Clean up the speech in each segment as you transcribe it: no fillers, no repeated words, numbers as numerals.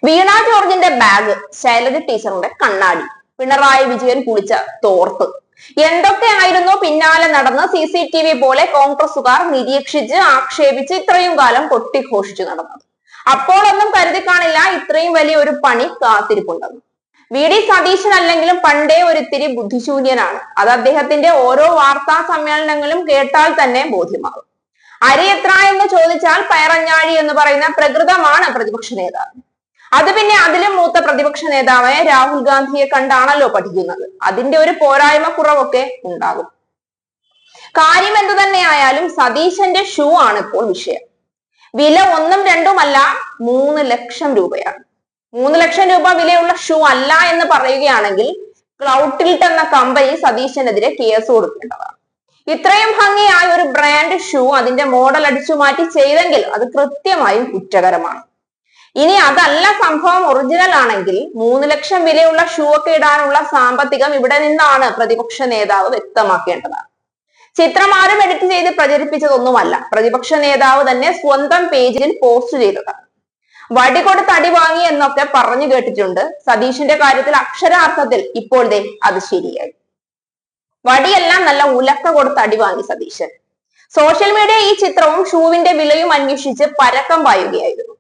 വീണ ജോർജിന്റെ ബാഗ്, ശൈലജ ടീച്ചറിന്റെ കണ്ണാടി, പിണറായി വിജയൻ കുളിച്ച തോർത്ത്, എന്തൊക്കെയായിരുന്നു പിന്നാലെ നടന്ന് CCTV പോലെ കോൺഗ്രസുകാർ നിരീക്ഷിച്ച് ആക്ഷേപിച്ച് ഇത്രയും കാലം കൊട്ടിഘോഷിച്ചു നടന്നത്. അപ്പോഴൊന്നും കരുതി കാണില്ല ഇത്രയും വലിയ ഒരു പണി കാത്തിരിപ്പുണ്ടെന്ന്. VD സതീശൻ അല്ലെങ്കിലും പണ്ടേ ഒരിത്തിരി ബുദ്ധിശൂന്യനാണ്. അത് അദ്ദേഹത്തിന്റെ ഓരോ വാർത്താ സമ്മേളനങ്ങളും കേട്ടാൽ തന്നെ ബോധ്യമാകും. അരി എത്ര എന്ന് ചോദിച്ചാൽ പയറഞ്ഞാഴി എന്ന് പറയുന്ന പ്രകൃതമാണ് പ്രതിപക്ഷ നേതാവ്. അത് പിന്നെ അതിലും മൂത്ത പ്രതിപക്ഷ നേതാവായ രാഹുൽ ഗാന്ധിയെ കണ്ടാണല്ലോ പഠിക്കുന്നത്. അതിന്റെ ഒരു പോരായ്മ കുറവൊക്കെ ഉണ്ടാകും. കാര്യം എന്തു തന്നെയായാലും സതീശന്റെ ഷൂ ആണ് ഇപ്പോൾ വിഷയം. വില 1ഉം 2ഉമല്ല, 3 ലക്ഷം രൂപയാണ്. 3 ലക്ഷം രൂപ വിലയുള്ള ഷൂ അല്ല എന്ന് പറയുകയാണെങ്കിൽ ക്ലൗട്ടിൽട്ട് എന്ന കമ്പനി സതീശനെതിരെ കേസ് കൊടുക്കേണ്ടതാണ്. ഇത്രയും ഭംഗിയായ ഒരു ബ്രാൻഡ് ഷൂ അതിന്റെ മോഡൽ അടിച്ചു മാറ്റി ചെയ്തെങ്കിൽ അത് കൃത്യമായും കുറ്റകരമാണ്. ഇനി അതല്ല സംഭവം ഒറിജിനൽ ആണെങ്കിൽ 3 ലക്ഷം വിലയുള്ള ഷൂ ഒക്കെ ഇടാനുള്ള സാമ്പത്തികം ഇവിടെ നിന്നാണ് പ്രതിപക്ഷ നേതാവ് വ്യക്തമാക്കേണ്ടതാണ്. ചിത്രം ആരും എഡിറ്റ് ചെയ്ത് പ്രചരിപ്പിച്ചതൊന്നുമല്ല, പ്രതിപക്ഷ നേതാവ് തന്നെ സ്വന്തം പേജിൽ പോസ്റ്റ് ചെയ്തതാണ്. വടി കൊടുത്ത് അടി വാങ്ങി എന്നൊക്കെ പറഞ്ഞു കേട്ടിട്ടുണ്ട്. സതീശന്റെ കാര്യത്തിൽ അക്ഷരാർത്ഥത്തിൽ ഇപ്പോൾ അത് ശരിയായി. വടിയെല്ലാം നല്ല ഉലക്ക കൊടുത്ത് അടി വാങ്ങി സതീശൻ. സോഷ്യൽ മീഡിയ ഈ ചിത്രവും ഷൂവിന്റെ വിലയും അന്വേഷിച്ച് പരക്കം പായുകയായിരുന്നു.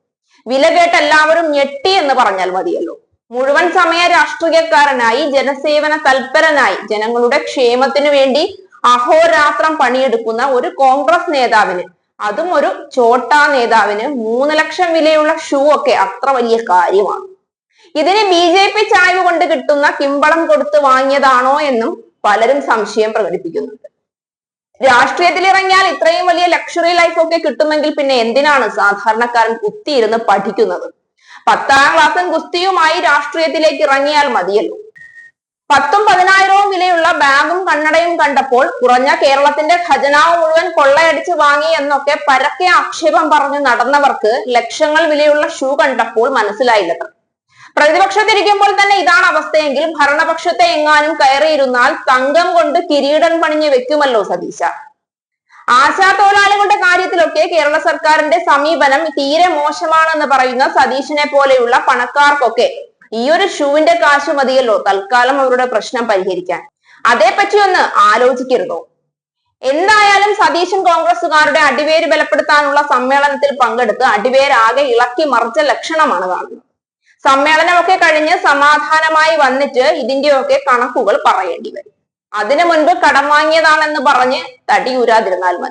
വില കേട്ട് എല്ലാവരും ഞെട്ടി എന്ന് പറഞ്ഞാൽ മതിയല്ലോ. മുഴുവൻ സമയ രാഷ്ട്രീയക്കാരനായി, ജനസേവന തൽപരനായി, ജനങ്ങളുടെ ക്ഷേമത്തിനു വേണ്ടി അഹോരാത്രം പണിയെടുക്കുന്ന ഒരു കോൺഗ്രസ് നേതാവിന്, അതും ഒരു ചോട്ടാ നേതാവിന് 3 ലക്ഷം വിലയുള്ള ഷൂ ഒക്കെ അത്ര വലിയ കാര്യമാണ്. ഇതിന് BJP ചായ്വ് കൊണ്ട് കിട്ടുന്ന കിമ്പളം കൊടുത്ത് വാങ്ങിയതാണോ എന്നും പലരും സംശയം പ്രകടിപ്പിക്കുന്നുണ്ട്. രാഷ്ട്രീയത്തിൽ ഇറങ്ങിയാൽ ഇത്രയും വലിയ ലക്ഷറി ലൈഫ് ഒക്കെ കിട്ടുമെങ്കിൽ പിന്നെ എന്തിനാണ് സാധാരണക്കാരൻ കുത്തിയിരുന്ന് പഠിക്കുന്നത്? 10ാം ക്ലാസ്സും ഗുസ്തിയുമായി രാഷ്ട്രീയത്തിലേക്ക് ഇറങ്ങിയാൽ മതിയല്ലോ. 10ഉം 10,000ഉം വിലയുള്ള ബാഗും കണ്ണടയും കണ്ടപ്പോൾ കുറഞ്ഞ കേരളത്തിന്റെ ഖജനാവ് മുഴുവൻ കൊള്ളയടിച്ച് വാങ്ങി എന്നൊക്കെ പരക്കെ ആക്ഷേപം പറഞ്ഞു നടന്നവർക്ക് ലക്ഷങ്ങൾ വിലയുള്ള ഷൂ കണ്ടപ്പോൾ മനസ്സിലായില്ലത്ര. പ്രതിപക്ഷത്തിരിക്കുമ്പോൾ തന്നെ ഇതാണ് അവസ്ഥയെങ്കിൽ ഭരണപക്ഷത്തെ എങ്ങാനും കയറിയിരുന്നാൽ തങ്കം കൊണ്ട് കിരീടം പണിഞ്ഞ് വെക്കുമല്ലോ സതീശ. ആശാ തൊഴിലാളികളുടെ കാര്യത്തിലൊക്കെ കേരള സർക്കാരിന്റെ സമീപനം തീരെ മോശമാണെന്ന് പറയുന്ന സതീശനെ പോലെയുള്ള പണക്കാർക്കൊക്കെ ഈ ഒരു ഷൂവിന്റെ കാശ് മതിയല്ലോ തൽക്കാലം അവരുടെ പ്രശ്നം പരിഹരിക്കാൻ. അതേപ്പറ്റി ഒന്ന് ആലോചിക്കരുതോ? എന്തായാലും സതീശൻ കോൺഗ്രസുകാരുടെ അടിവേര് ബലപ്പെടുത്താനുള്ള സമ്മേളനത്തിൽ പങ്കെടുത്ത് അടിവേരാകെ ഇളക്കി മറിച്ച ലക്ഷണമാണ് കാണുന്നത്. സമ്മേളനമൊക്കെ കഴിഞ്ഞ് സമാധാനമായി വന്നിട്ട് ഇതിന്റെയൊക്കെ കണക്കുകൾ പറയേണ്ടി വരും. അതിനു മുൻപ് കടം വാങ്ങിയതാണെന്ന് പറഞ്ഞ് തടിയൂരാതിരുന്നാൽ മതി.